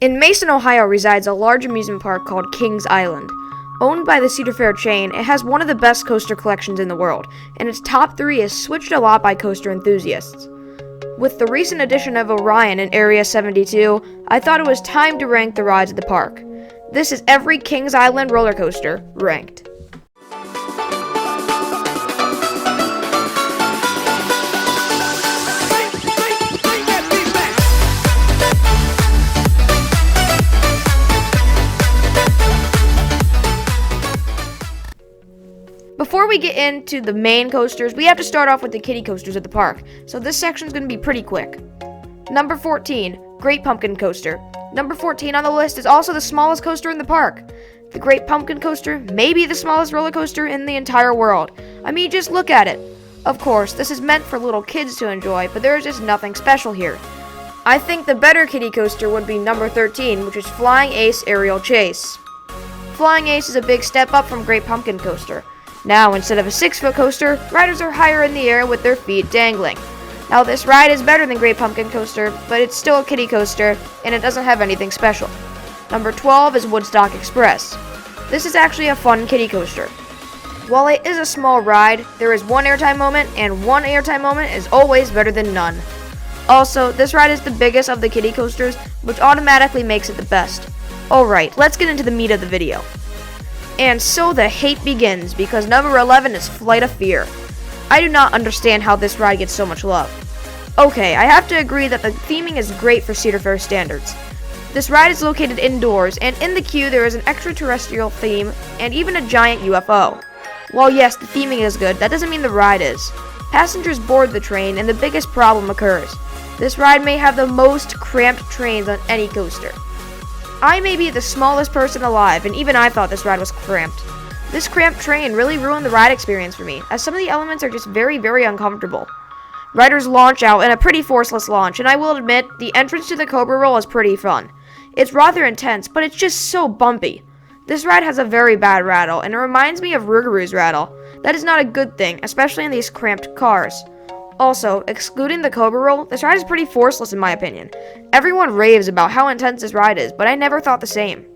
In Mason, Ohio resides a large amusement park called Kings Island. Owned by the Cedar Fair chain, it has one of the best coaster collections in the world, and its top 3 is switched a lot by coaster enthusiasts. With the recent addition of Orion in Area 72, I thought it was time to rank the rides at the park. This is every Kings Island roller coaster ranked. Before we get into the main coasters, we have to start off with the kiddie coasters at the park, so this section is going to be pretty quick. Number 14, Great Pumpkin Coaster. Number 14 on the list is also the smallest coaster in the park. The Great Pumpkin Coaster may be the smallest roller coaster in the entire world. I mean, just look at it. Of course, this is meant for little kids to enjoy, but there is just nothing special here. I think the better kiddie coaster would be number 13, which is Flying Ace Aerial Chase. Flying Ace is a big step up from Great Pumpkin Coaster. Now, instead of a 6-foot coaster, riders are higher in the air with their feet dangling. Now, this ride is better than Great Pumpkin Coaster, but it's still a kiddie coaster, and it doesn't have anything special. Number 12 is Woodstock Express. This is actually a fun kiddie coaster. While it is a small ride, there is one airtime moment, and one airtime moment is always better than none. Also, this ride is the biggest of the kiddie coasters, which automatically makes it the best. Alright, let's get into the meat of the video. And so the hate begins, because number 11 is Flight of Fear. I do not understand how this ride gets so much love. Okay, I have to agree that the theming is great for Cedar Fair standards. This ride is located indoors, and in the queue there is an extraterrestrial theme, and even a giant UFO. While yes, the theming is good, that doesn't mean the ride is. Passengers board the train, and the biggest problem occurs. This ride may have the most cramped trains on any coaster. I may be the smallest person alive, and even I thought this ride was cramped. This cramped train really ruined the ride experience for me, as some of the elements are just very, very uncomfortable. Riders launch out in a pretty forceless launch, and I will admit, the entrance to the Cobra Roll is pretty fun. It's rather intense, but it's just so bumpy. This ride has a very bad rattle, and it reminds me of Rougarou's rattle. That is not a good thing, especially in these cramped cars. Also, excluding the Cobra Roll, this ride is pretty forceless in my opinion. Everyone raves about how intense this ride is, but I never thought the same.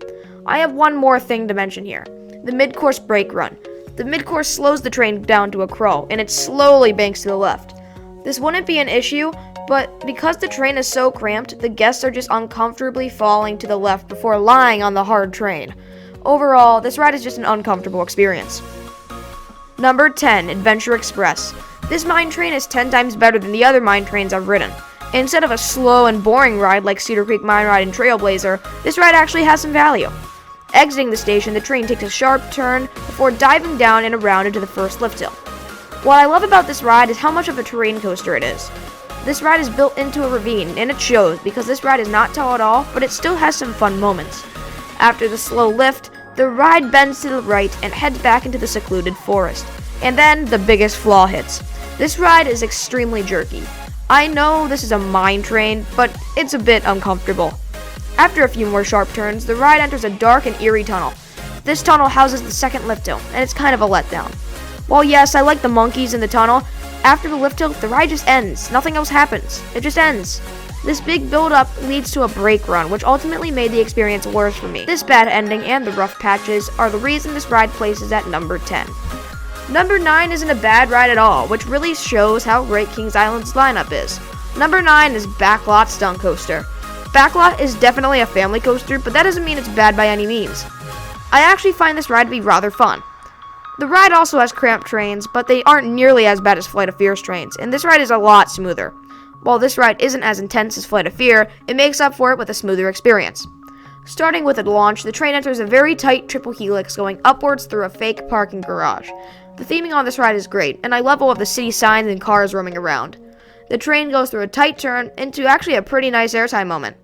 I have one more thing to mention here. The mid-course brake run. The mid-course slows the train down to a crawl, and it slowly banks to the left. This wouldn't be an issue, but because the train is so cramped, the guests are just uncomfortably falling to the left before lying on the hard train. Overall, this ride is just an uncomfortable experience. Number 10, Adventure Express. This mine train is 10 times better than the other mine trains I've ridden. Instead of a slow and boring ride like Cedar Creek Mine Ride and Trailblazer, this ride actually has some value. Exiting the station, the train takes a sharp turn before diving down and around into the first lift hill. What I love about this ride is how much of a terrain coaster it is. This ride is built into a ravine, and it shows because this ride is not tall at all, but it still has some fun moments. After the slow lift, the ride bends to the right and heads back into the secluded forest. And then the biggest flaw hits. This ride is extremely jerky. I know this is a mine train, but it's a bit uncomfortable. After a few more sharp turns, the ride enters a dark and eerie tunnel. This tunnel houses the second lift hill, and it's kind of a letdown. While yes, I like the monkeys in the tunnel, after the lift hill, the ride just ends. Nothing else happens. It just ends. This big build-up leads to a brake run, which ultimately made the experience worse for me. This bad ending and the rough patches are the reason this ride places at number 10. Number 9 isn't a bad ride at all, which really shows how great Kings Island's lineup is. Number 9 is Backlot Stunt Coaster. Backlot is definitely a family coaster, but that doesn't mean it's bad by any means. I actually find this ride to be rather fun. The ride also has cramped trains, but they aren't nearly as bad as Flight of Fear's trains, and this ride is a lot smoother. While this ride isn't as intense as Flight of Fear, it makes up for it with a smoother experience. Starting with a launch, the train enters a very tight triple helix going upwards through a fake parking garage. The theming on this ride is great, and I love all of the city signs and cars roaming around. The train goes through a tight turn into actually a pretty nice airtime moment.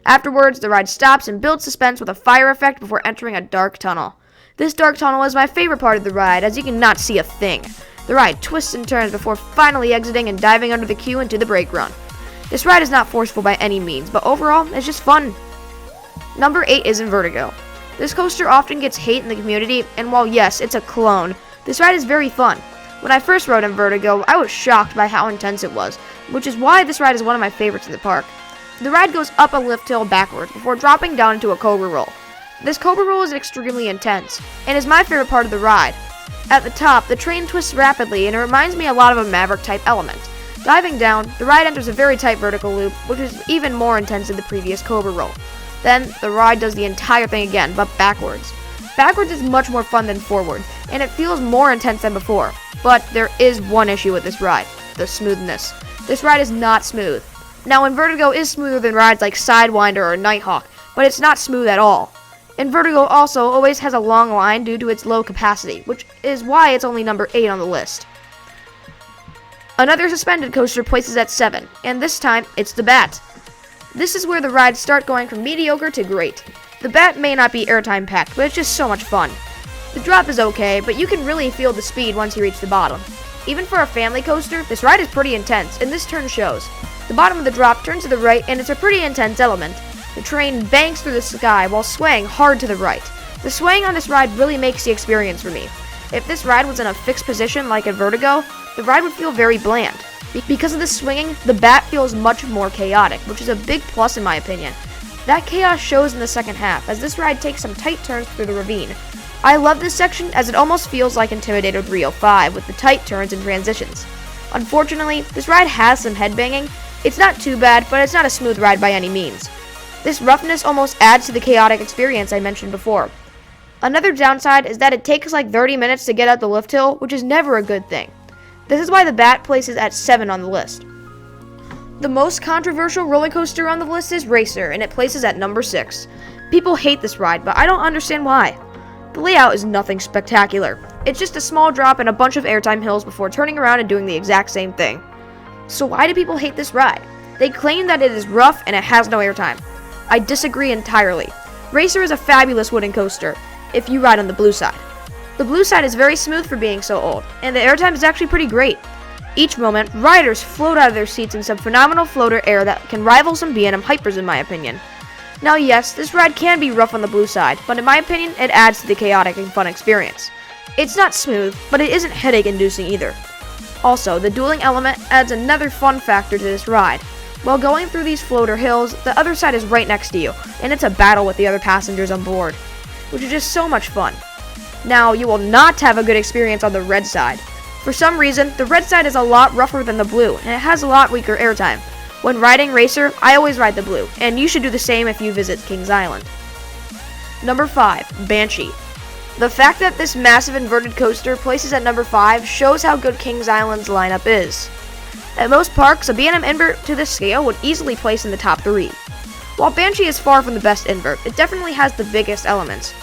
Afterwards, the ride stops and builds suspense with a fire effect before entering a dark tunnel. This dark tunnel is my favorite part of the ride, as you cannot see a thing. The ride twists and turns before finally exiting and diving under the queue into the brake run. This ride is not forceful by any means, but overall, it's just fun. Number 8 is Vertigo. This coaster often gets hate in the community, and while yes, it's a clone, this ride is very fun. When I first rode in Vertigo, I was shocked by how intense it was, which is why this ride is one of my favorites in the park. The ride goes up a lift hill backwards before dropping down into a cobra roll. This cobra roll is extremely intense, and is my favorite part of the ride. At the top, the train twists rapidly, and it reminds me a lot of a Maverick-type element. Diving down, the ride enters a very tight vertical loop, which is even more intense than the previous cobra roll. Then, the ride does the entire thing again, but backwards. Backwards is much more fun than forward, and it feels more intense than before. But there is one issue with this ride: the smoothness. This ride is not smooth. Now, Invertigo is smoother than rides like Sidewinder or Nighthawk, but it's not smooth at all. Invertigo also always has a long line due to its low capacity, which is why it's only number 8 on the list. Another suspended coaster places at 7, and this time, it's the Bat. This is where the rides start going from mediocre to great. The Bat may not be airtime packed, but it's just so much fun. The drop is okay, but you can really feel the speed once you reach the bottom. Even for a family coaster, this ride is pretty intense, and this turn shows. The bottom of the drop turns to the right, and it's a pretty intense element. The train bangs through the sky while swaying hard to the right. The swaying on this ride really makes the experience for me. If this ride was in a fixed position like Invertigo, the ride would feel very bland. Because of the swinging, the Bat feels much more chaotic, which is a big plus in my opinion. That chaos shows in the second half, as this ride takes some tight turns through the ravine. I love this section as it almost feels like Intimidator 305 with the tight turns and transitions. Unfortunately, this ride has some headbanging. It's not too bad, but it's not a smooth ride by any means. This roughness almost adds to the chaotic experience I mentioned before. Another downside is that it takes like 30 minutes to get up the lift hill, which is never a good thing. This is why the Bat places at 7 on the list. The most controversial roller coaster on the list is Racer, and it places at number 6. People hate this ride, but I don't understand why. The layout is nothing spectacular. It's just a small drop and a bunch of airtime hills before turning around and doing the exact same thing. So why do people hate this ride? They claim that it is rough and it has no airtime. I disagree entirely. Racer is a fabulous wooden coaster, if you ride on the blue side. The blue side is very smooth for being so old, and the airtime is actually pretty great. Each moment, riders float out of their seats in some phenomenal floater air that can rival some B&M Hypers in my opinion. Now yes, this ride can be rough on the blue side, but in my opinion, it adds to the chaotic and fun experience. It's not smooth, but it isn't headache-inducing either. Also, the dueling element adds another fun factor to this ride. While going through these floater hills, the other side is right next to you, and it's a battle with the other passengers on board, which is just so much fun. Now, you will not have a good experience on the red side. For some reason, the red side is a lot rougher than the blue, and it has a lot weaker airtime. When riding Racer, I always ride the blue, and you should do the same if you visit Kings Island. Number 5, Banshee. The fact that this massive inverted coaster places at number 5 shows how good Kings Island's lineup is. At most parks, a B&M invert to this scale would easily place in the top 3. While Banshee is far from the best invert, it definitely has the biggest elements.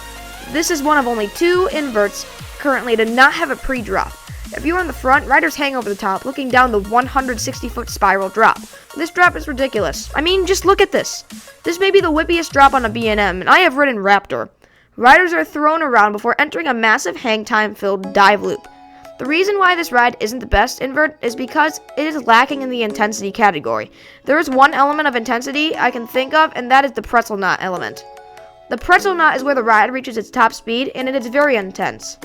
This is one of only 2 inverts currently to not have a pre-drop. If you are in the front, riders hang over the top, looking down the 160-foot spiral drop. This drop is ridiculous. I mean, just look at this. This may be the whippiest drop on a B&M, and I have ridden Raptor. Riders are thrown around before entering a massive hang time-filled dive loop. The reason why this ride isn't the best invert is because it is lacking in the intensity category. There is one element of intensity I can think of, and that is the pretzel knot element. The pretzel knot is where the ride reaches its top speed, and it is very intense.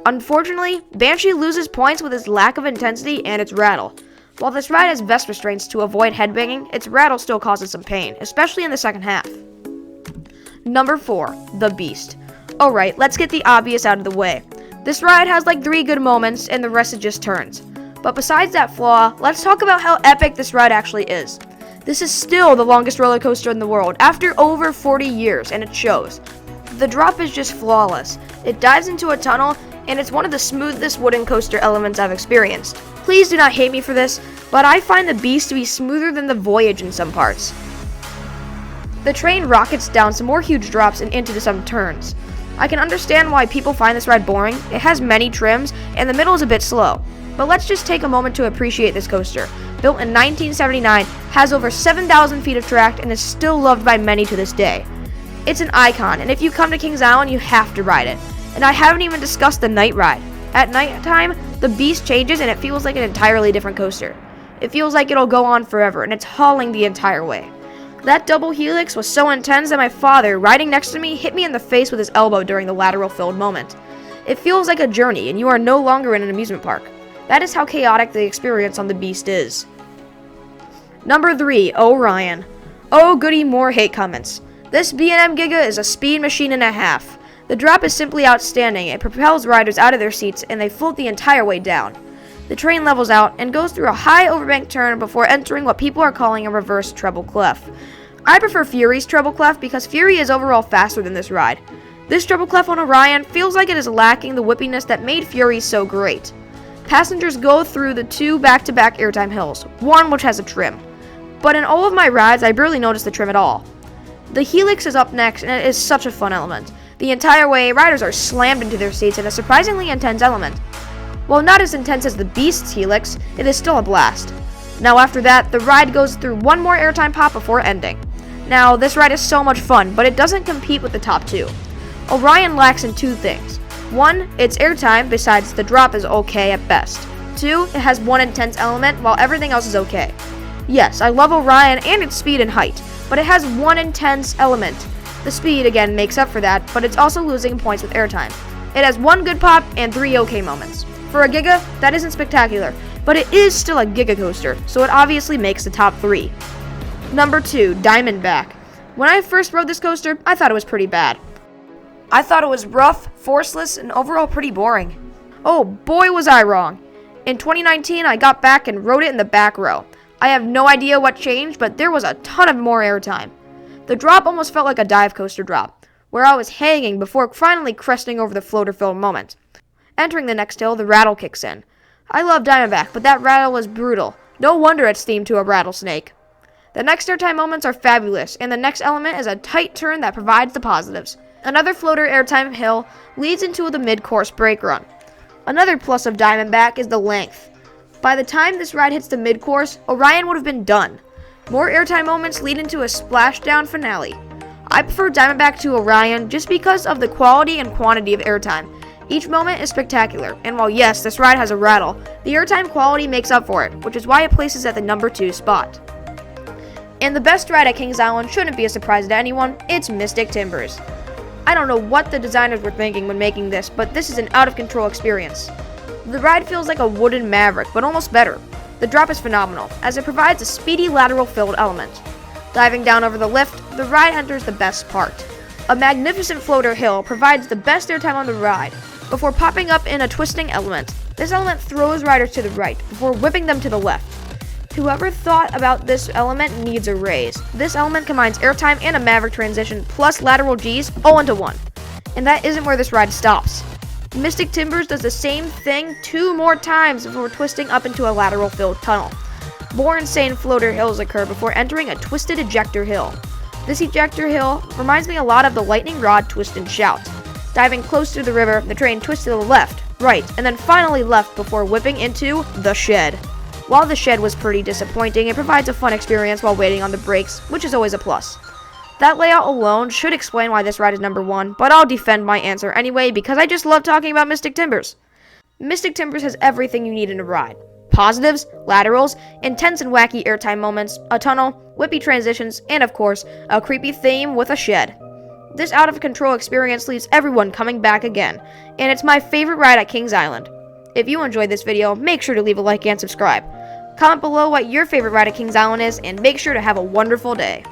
Unfortunately, Banshee loses points with its lack of intensity and its rattle. While this ride has vest restraints to avoid headbanging, its rattle still causes some pain, especially in the second half. Number 4, The Beast. Alright, let's get the obvious out of the way. This ride has like 3 good moments, and the rest is just turns. But besides that flaw, let's talk about how epic this ride actually is. This is still the longest roller coaster in the world, after over 40 years, and it shows. The drop is just flawless. It dives into a tunnel, and it's one of the smoothest wooden coaster elements I've experienced. Please do not hate me for this, but I find the Beast to be smoother than the Voyage in some parts. The train rockets down some more huge drops and into some turns. I can understand why people find this ride boring. It has many trims, and the middle is a bit slow. But let's just take a moment to appreciate this coaster. Built in 1979, has over 7,000 feet of track, and is still loved by many to this day. It's an icon, and if you come to Kings Island, you have to ride it. And I haven't even discussed the night ride. At nighttime, the Beast changes and it feels like an entirely different coaster. It feels like it'll go on forever, and it's hauling the entire way. That double helix was so intense that my father, riding next to me, hit me in the face with his elbow during the lateral-filled moment. It feels like a journey, and you are no longer in an amusement park. That is how chaotic the experience on the Beast is. Number 3, Orion. Oh goody, more hate comments. This B&M Giga is a speed machine and a half. The drop is simply outstanding. It propels riders out of their seats and they float the entire way down. The train levels out and goes through a high overbank turn before entering what people are calling a reverse treble clef. I prefer Fury's treble clef because Fury is overall faster than this ride. This treble clef on Orion feels like it is lacking the whippiness that made Fury so great. Passengers go through the 2 back-to-back airtime hills, one which has a trim. But in all of my rides, I barely noticed the trim at all. The Helix is up next, and it is such a fun element. The entire way, riders are slammed into their seats in a surprisingly intense element. While not as intense as the Beast's Helix, it is still a blast. Now after that, the ride goes through one more airtime pop before ending. Now, this ride is so much fun, but it doesn't compete with the top 2. Orion lacks in 2 things. 1, its airtime, besides the drop is okay at best. 2, it has one intense element, while everything else is okay. Yes, I love Orion and its speed and height, but it has one intense element. The speed, again, makes up for that, but it's also losing points with airtime. It has 1 good pop and 3 okay moments. For a Giga, that isn't spectacular, but it is still a Giga Coaster, so it obviously makes the top 3. Number 2, Diamondback. When I first rode this coaster, I thought it was pretty bad. I thought it was rough, forceless, and overall pretty boring. Oh boy was I wrong. In 2019, I got back and rode it in the back row. I have no idea what changed, but there was a ton of more airtime. The drop almost felt like a dive coaster drop, where I was hanging before finally cresting over the floater-filled moment. Entering the next hill, the rattle kicks in. I love Diamondback, but that rattle was brutal. No wonder it's themed to a rattlesnake. The next airtime moments are fabulous, and the next element is a tight turn that provides the positives. Another floater airtime hill leads into the mid-course brake run. Another plus of Diamondback is the length. By the time this ride hits the mid-course, Orion would have been done. More airtime moments lead into a splashdown finale. I prefer Diamondback to Orion just because of the quality and quantity of airtime. Each moment is spectacular, and while yes, this ride has a rattle, the airtime quality makes up for it, which is why it places at the number 2 spot. And the best ride at Kings Island shouldn't be a surprise to anyone, it's Mystic Timbers. I don't know what the designers were thinking when making this, but this is an out-of-control experience. The ride feels like a wooden Maverick, but almost better. The drop is phenomenal, as it provides a speedy lateral-filled element. Diving down over the lift, the ride enters the best part. A magnificent floater hill provides the best airtime on the ride, before popping up in a twisting element. This element throws riders to the right, before whipping them to the left. Whoever thought about this element needs a raise. This element combines airtime and a Maverick transition, plus lateral Gs, all into one. And that isn't where this ride stops. Mystic Timbers does the same thing 2 more times before twisting up into a lateral-filled tunnel. More insane floater hills occur before entering a twisted ejector hill. This ejector hill reminds me a lot of the lightning rod twist and shout. Diving close to the river, the train twists to the left, right, and then finally left before whipping into the shed. While the shed was pretty disappointing, it provides a fun experience while waiting on the brakes, which is always a plus. That layout alone should explain why this ride is number 1, but I'll defend my answer anyway because I just love talking about Mystic Timbers. Mystic Timbers has everything you need in a ride. Positives, laterals, intense and wacky airtime moments, a tunnel, whippy transitions, and of course, a creepy theme with a shed. This out-of-control experience leaves everyone coming back again, and it's my favorite ride at Kings Island. If you enjoyed this video, make sure to leave a like and subscribe. Comment below what your favorite ride at Kings Island is, and make sure to have a wonderful day.